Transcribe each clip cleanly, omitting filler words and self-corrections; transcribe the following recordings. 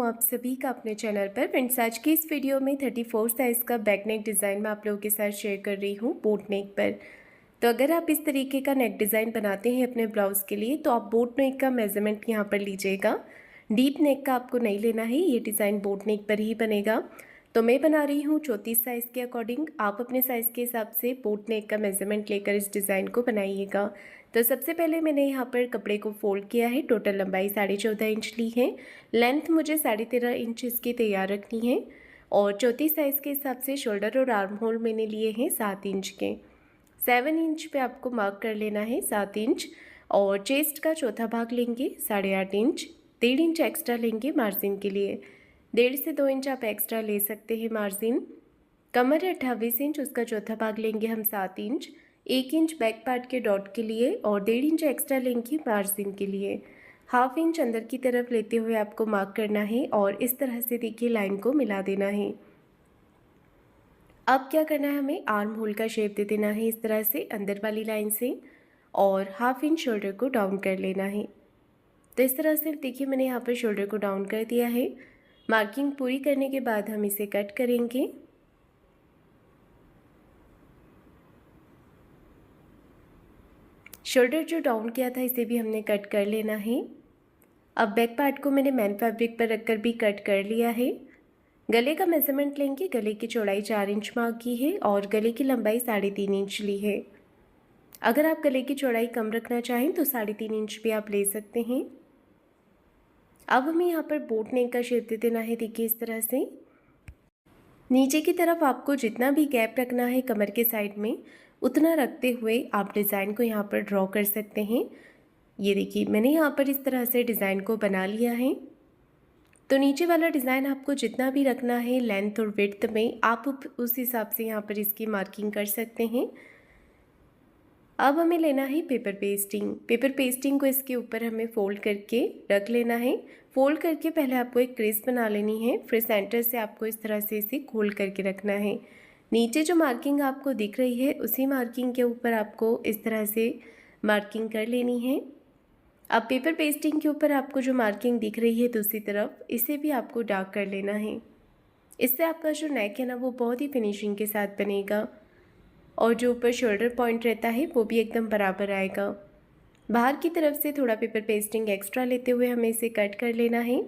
हूँ आप सभी का अपने चैनल पर। फ्रेंड्स, आज की इस वीडियो में 34 साइज़ का बैक नेक डिज़ाइन मैं आप लोगों के साथ शेयर कर रही हूँ बोट नेक पर। तो अगर आप इस तरीके का नेक डिज़ाइन बनाते हैं अपने ब्लाउज़ के लिए तो आप बोट नेक का मेज़रमेंट यहाँ पर लीजिएगा। डीप नेक का आपको नहीं लेना है, ये डिज़ाइन बोट नेक पर ही बनेगा। तो मैं बना रही हूँ 34 साइज़ के अकॉर्डिंग। आप अपने साइज़ के हिसाब से बोट नेक का मेज़रमेंट लेकर इस डिज़ाइन को बनाइएगा। तो सबसे पहले मैंने यहाँ पर कपड़े को फोल्ड किया है। टोटल लंबाई 14.5 इंच ली है। लेंथ मुझे 13.5 इंच इसकी तैयार रखनी है। और चौथी साइज़ के हिसाब से शोल्डर और आर्म होल मैंने लिए हैं 7 इंच के। 7 इंच पे आपको मार्क कर लेना है 7 इंच। और चेस्ट का चौथा भाग लेंगे 8.5 इंच। 1.5 इंच एक्स्ट्रा लेंगे मार्जिन के लिए। 1.5 से 2 इंच आप एक्स्ट्रा ले सकते हैं मार्जिन। कमर है 28 इंच, उसका चौथा भाग लेंगे हम 7 इंच। 1 इंच बैक पार्ट के डॉट के लिए और 1.5 इंच एक्स्ट्रा लेंगे मार्जिन के लिए। हाफ इंच अंदर की तरफ लेते हुए आपको मार्क करना है और इस तरह से देखिए लाइन को मिला देना है। अब क्या करना है, हमें आर्म होल का शेप दे देना है इस तरह से अंदर वाली लाइन से, और हाफ इंच शोल्डर को डाउन कर लेना है। तो इस तरह से देखिए मैंने यहाँ पर शोल्डर को डाउन कर दिया है। मार्किंग पूरी करने के बाद हम इसे कट करेंगे। शोल्डर जो डाउन किया था इसे भी हमने कट कर लेना है। अब बैक पार्ट को मैंने मैन फैब्रिक पर रखकर भी कट कर लिया है। गले का मेजरमेंट लेंगे। गले की चौड़ाई 4 इंच मार्क की है और गले की लंबाई 3.5 इंच ली है। अगर आप गले की चौड़ाई कम रखना चाहें तो 3.5 इंच भी आप ले सकते हैं। अब हमें यहाँ पर बोट नेक का शेप दे देना है। देखिए इस तरह से नीचे की तरफ आपको जितना भी गैप रखना है कमर के साइड में उतना रखते हुए आप डिज़ाइन को यहाँ पर ड्रॉ कर सकते हैं। ये देखिए मैंने यहाँ पर इस तरह से डिज़ाइन को बना लिया है। तो नीचे वाला डिज़ाइन आपको जितना भी रखना है लेंथ और विड्थ में आप उस हिसाब से यहाँ पर इसकी मार्किंग कर सकते हैं। अब हमें लेना है पेपर पेस्टिंग। पेपर पेस्टिंग को इसके ऊपर हमें फोल्ड करके रख लेना है। फोल्ड करके पहले आपको एक क्रीज बना लेनी है, फिर सेंटर से आपको इस तरह से इसे खोल करके रखना है। नीचे जो मार्किंग आपको दिख रही है उसी मार्किंग के ऊपर आपको इस तरह से मार्किंग कर लेनी है। अब पेपर पेस्टिंग के ऊपर आपको जो मार्किंग दिख रही है दूसरी तरफ, इसे भी आपको डार्क कर लेना है। इससे आपका जो नेक है ना वो बहुत ही फिनिशिंग के साथ बनेगा और जो ऊपर शोल्डर पॉइंट रहता है वो भी एकदम बराबर आएगा। बाहर की तरफ से थोड़ा पेपर पेस्टिंग एक्स्ट्रा लेते हुए हमें इसे कट कर लेना है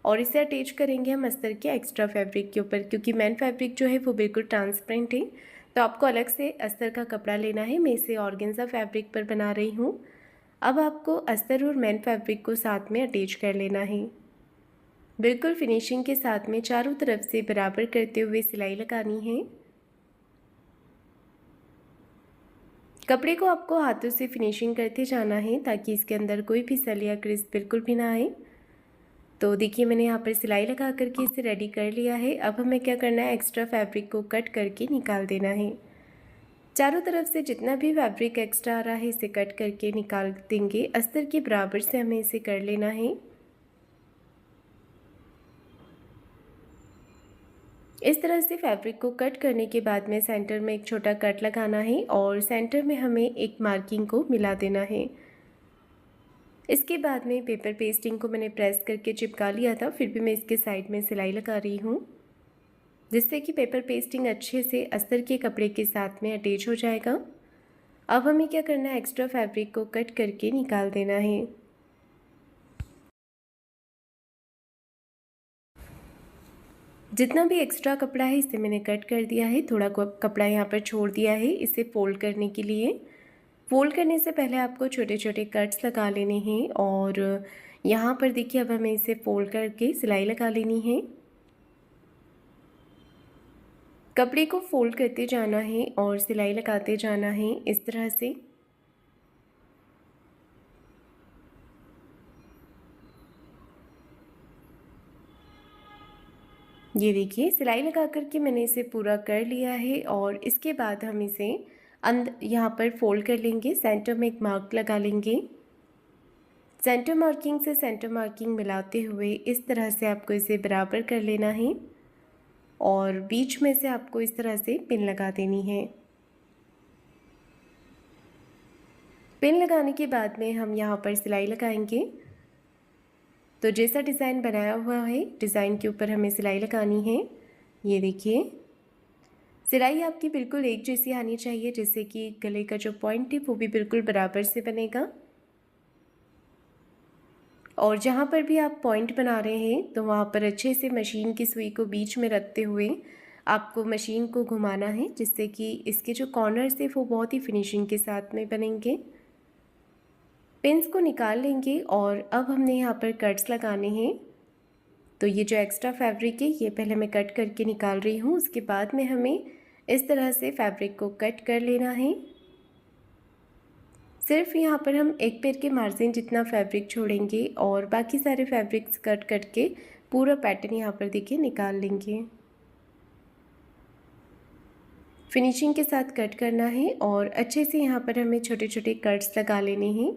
और इसे अटैच करेंगे हम अस्तर के एक्स्ट्रा फैब्रिक के ऊपर, क्योंकि मैन फैब्रिक जो है वो बिल्कुल ट्रांसपेरेंट है तो आपको अलग से अस्तर का कपड़ा लेना है। मैं इसे ऑर्गेन्जा फैब्रिक पर बना रही हूँ। अब आपको अस्तर और मैन फैब्रिक को साथ में अटैच कर लेना है। बिल्कुल फिनिशिंग के साथ में चारों तरफ से बराबर करते हुए सिलाई लगानी है। कपड़े को आपको हाथों से फिनिशिंग करते जाना है ताकि इसके अंदर कोई भी सल या क्रिस बिल्कुल भी ना आए। तो देखिए मैंने यहाँ पर सिलाई लगा करके इसे रेडी कर लिया है। अब हमें क्या करना है, एक्स्ट्रा फैब्रिक को कट करके निकाल देना है। चारों तरफ से जितना भी फैब्रिक एक्स्ट्रा आ रहा है इसे कट करके निकाल देंगे। अस्तर के बराबर से हमें इसे कर लेना है। इस तरह से फैब्रिक को कट करने के बाद में सेंटर में एक छोटा कट लगाना है और सेंटर में हमें एक मार्किंग को मिला देना है। इसके बाद में पेपर पेस्टिंग को मैंने प्रेस करके चिपका लिया था, फिर भी मैं इसके साइड में सिलाई लगा रही हूँ जिससे कि पेपर पेस्टिंग अच्छे से अस्तर के कपड़े के साथ में अटैच हो जाएगा। अब हमें क्या करना है, एक्स्ट्रा फैब्रिक को कट करके निकाल देना है। जितना भी एक्स्ट्रा कपड़ा है इसे मैंने कट कर दिया है। थोड़ा कपड़ा यहाँ पर छोड़ दिया है इसे फोल्ड करने के लिए। फोल्ड करने से पहले आपको छोटे छोटे कट्स लगा लेने हैं और यहाँ पर देखिए अब हमें इसे फोल्ड करके सिलाई लगा लेनी है। कपड़े को फोल्ड करते जाना है और सिलाई लगाते जाना है इस तरह से। ये देखिए सिलाई लगा करके मैंने इसे पूरा कर लिया है और इसके बाद हम इसे यहाँ पर फोल्ड कर लेंगे। सेंटर में एक मार्क लगा लेंगे। सेंटर मार्किंग से सेंटर मार्किंग मिलाते हुए इस तरह से आपको इसे बराबर कर लेना है और बीच में से आपको इस तरह से पिन लगा देनी है। पिन लगाने के बाद में हम यहाँ पर सिलाई लगाएंगे। तो जैसा डिज़ाइन बनाया हुआ है डिज़ाइन के ऊपर हमें सिलाई लगानी है। ये देखिए सिलाई आपकी बिल्कुल एक जैसी आनी चाहिए, जिससे कि गले का जो पॉइंट है वो भी बिल्कुल बराबर से बनेगा। और जहाँ पर भी आप पॉइंट बना रहे हैं तो वहाँ पर अच्छे से मशीन की सुई को बीच में रखते हुए आपको मशीन को घुमाना है, जिससे कि इसके जो कॉर्नर्स है वो बहुत ही फिनिशिंग के साथ में बनेंगे। पिंस को निकाल लेंगे और अब हमने यहाँ पर कट्स लगाने हैं। तो ये जो एक्स्ट्रा फैब्रिक है ये पहले मैं कट करके निकाल रही हूँ, उसके बाद में हमें इस तरह से फैब्रिक को कट कर लेना है। सिर्फ यहाँ पर हम एक पैर के मार्जिन जितना फैब्रिक छोड़ेंगे और बाकी सारे फैब्रिक्स कट करके पूरा पैटर्न यहाँ पर देखिए निकाल लेंगे। फिनिशिंग के साथ कट करना है और अच्छे से यहाँ पर हमें छोटे छोटे कट्स लगा लेने हैं,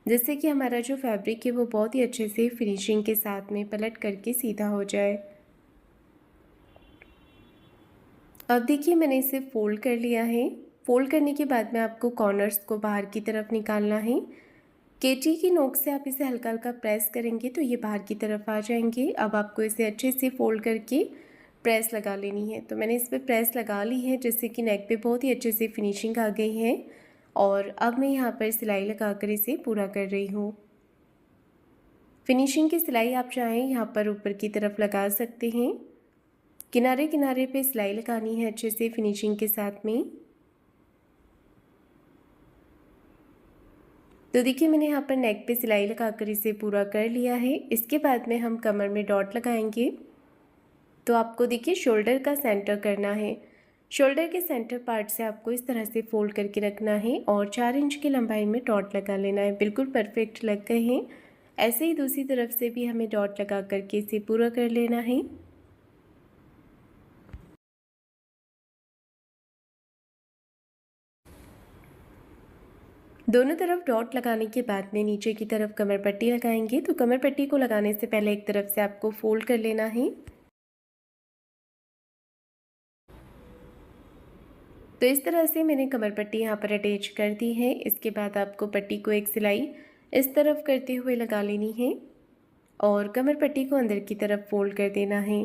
जिससे कि हमारा जो फैब्रिक है वो बहुत ही अच्छे से फिनिशिंग के साथ में पलट करके सीधा हो जाए। अब देखिए मैंने इसे फोल्ड कर लिया है। फोल्ड करने के बाद में आपको कॉर्नर्स को बाहर की तरफ निकालना है। कैंची की नोक से आप इसे हल्का हल्का प्रेस करेंगे तो ये बाहर की तरफ आ जाएंगे। अब आपको इसे अच्छे से फोल्ड करके प्रेस लगा लेनी है। तो मैंने इस पर प्रेस लगा ली है, जिससे कि नेक पे बहुत ही अच्छे से फिनिशिंग आ गई है। और अब मैं यहाँ पर सिलाई लगा कर इसे पूरा कर रही हूँ। फिनिशिंग की सिलाई आप चाहें यहाँ पर ऊपर की तरफ लगा सकते हैं। किनारे किनारे पे सिलाई लगानी है अच्छे से फिनिशिंग के साथ में। तो देखिए मैंने यहाँ पर नेक पे सिलाई लगाकर इसे पूरा कर लिया है। इसके बाद में हम कमर में डॉट लगाएंगे। तो आपको देखिए शोल्डर का सेंटर करना है। शोल्डर के सेंटर पार्ट से आपको इस तरह से फोल्ड करके रखना है और 4 इंच की लंबाई में डॉट लगा लेना है। बिल्कुल परफेक्ट लग गए हैं। ऐसे ही दूसरी तरफ से भी हमें डॉट लगा करके इसे पूरा कर लेना है। दोनों तरफ डॉट लगाने के बाद में नीचे की तरफ कमर पट्टी लगाएंगे। तो कमर पट्टी को लगाने से पहले एक तरफ से आपको फोल्ड कर लेना है। तो इस तरह से मैंने कमर पट्टी यहाँ पर अटैच कर दी है। इसके बाद आपको पट्टी को एक सिलाई इस तरफ करते हुए लगा लेनी है और कमर पट्टी को अंदर की तरफ फोल्ड कर देना है।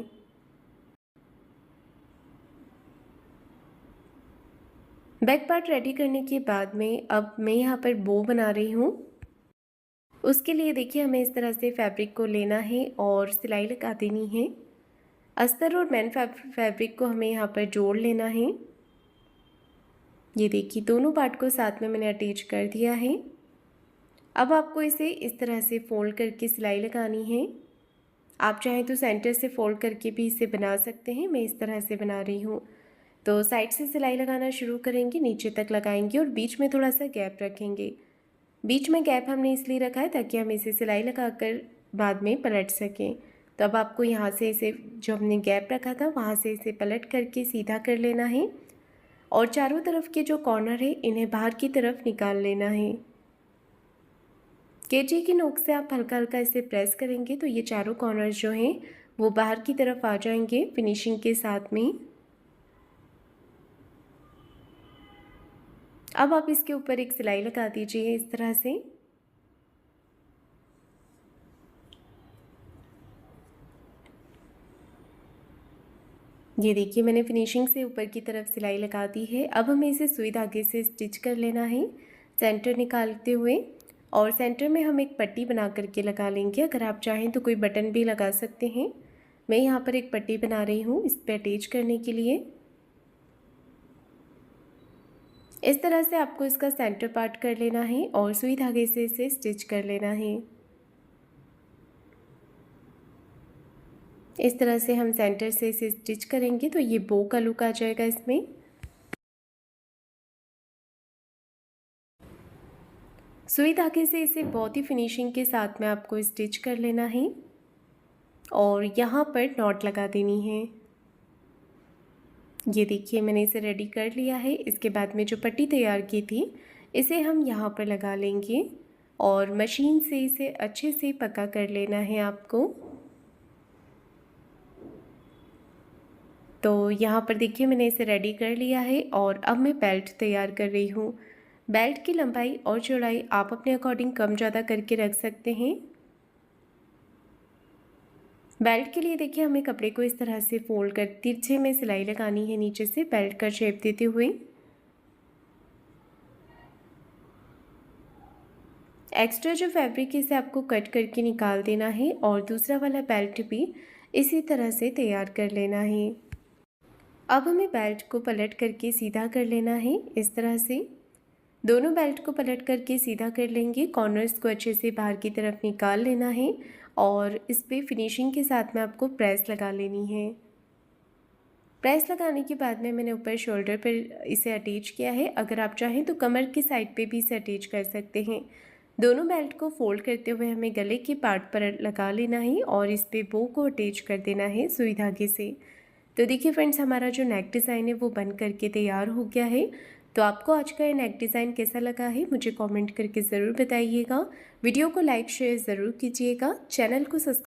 बैक पार्ट रेडी करने के बाद में अब मैं यहाँ पर बो बना रही हूँ। उसके लिए देखिए हमें इस तरह से फैब्रिक को लेना है और सिलाई लगा देनी है। अस्तर और मैन फैब्रिक को हमें यहाँ पर जोड़ लेना है। ये देखिए दोनों पार्ट को साथ में मैंने अटैच कर दिया है। अब आपको इसे इस तरह से फोल्ड करके सिलाई लगानी है। आप चाहें तो सेंटर से फोल्ड करके भी इसे बना सकते हैं। मैं इस तरह से बना रही हूँ। तो साइड से सिलाई लगाना शुरू करेंगे, नीचे तक लगाएंगे और बीच में थोड़ा सा गैप रखेंगे। बीच में गैप हमने इसलिए रखा है ताकि हम इसे सिलाई लगाकर बाद में पलट सकें। तो अब आपको यहाँ से इसे जो हमने गैप रखा था वहाँ से इसे पलट करके सीधा कर लेना है और चारों तरफ के जो कॉर्नर है इन्हें बाहर की तरफ निकाल लेना है। कैंची की नोक से आप हल्का हल्का इसे प्रेस करेंगे तो ये चारों कॉर्नर जो हैं वो बाहर की तरफ आ जाएंगे फिनिशिंग के साथ में। अब आप इसके ऊपर एक सिलाई लगा दीजिए इस तरह से। ये देखिए मैंने फिनिशिंग से ऊपर की तरफ सिलाई लगा दी है। अब हमें इसे सुई धागे से स्टिच कर लेना है सेंटर निकालते हुए और सेंटर में हम एक पट्टी बना करके लगा लेंगे। अगर आप चाहें तो कोई बटन भी लगा सकते हैं। मैं यहाँ पर एक पट्टी बना रही हूँ इस पर अटैच करने के लिए। इस तरह से आपको इसका सेंटर पार्ट कर लेना है और सुई धागे से इसे स्टिच कर लेना है। इस तरह से हम सेंटर से इसे स्टिच करेंगे तो ये बो का लुक आ जाएगा इसमें। सुई धागे से इसे बहुत ही फिनिशिंग के साथ में आपको स्टिच कर लेना है और यहाँ पर नॉट लगा देनी है। ये देखिए मैंने इसे रेडी कर लिया है। इसके बाद में जो पट्टी तैयार की थी इसे हम यहाँ पर लगा लेंगे और मशीन से इसे अच्छे से पका कर लेना है आपको। तो यहाँ पर देखिए मैंने इसे रेडी कर लिया है और अब मैं बेल्ट तैयार कर रही हूँ। बेल्ट की लंबाई और चौड़ाई आप अपने अकॉर्डिंग कम ज़्यादा करके रख सकते हैं। बेल्ट के लिए देखिए हमें कपड़े को इस तरह से फोल्ड कर तिरछे में सिलाई लगानी है नीचे से बेल्ट का शेप देते हुए। एक्स्ट्रा जो फैब्रिक है इसे आपको कट करके निकाल देना है और दूसरा वाला बेल्ट भी इसी तरह से तैयार कर लेना है। अब हमें बेल्ट को पलट करके सीधा कर लेना है इस तरह से। दोनों बेल्ट को पलट करके सीधा कर लेंगे। कॉर्नर्स को अच्छे से बाहर की तरफ निकाल लेना है और इस पर फिनिशिंग के साथ में आपको प्रेस लगा लेनी है। प्रेस लगाने के बाद में मैंने ऊपर शोल्डर पर इसे अटैच किया है। अगर आप चाहें तो कमर की साइड पे भी इसे अटैच कर सकते हैं। दोनों बेल्ट को फोल्ड करते हुए हमें गले के पार्ट पर लगा लेना है और इस पे बो को अटैच कर देना है सुई धागे से। तो देखिए फ्रेंड्स, हमारा जो नेक डिज़ाइन है वो बन करके तैयार हो गया है। तो आपको आज का ये नेक डिज़ाइन कैसा लगा है मुझे कमेंट करके ज़रूर बताइएगा। वीडियो को लाइक शेयर ज़रूर कीजिएगा। चैनल को सब्सक्राइब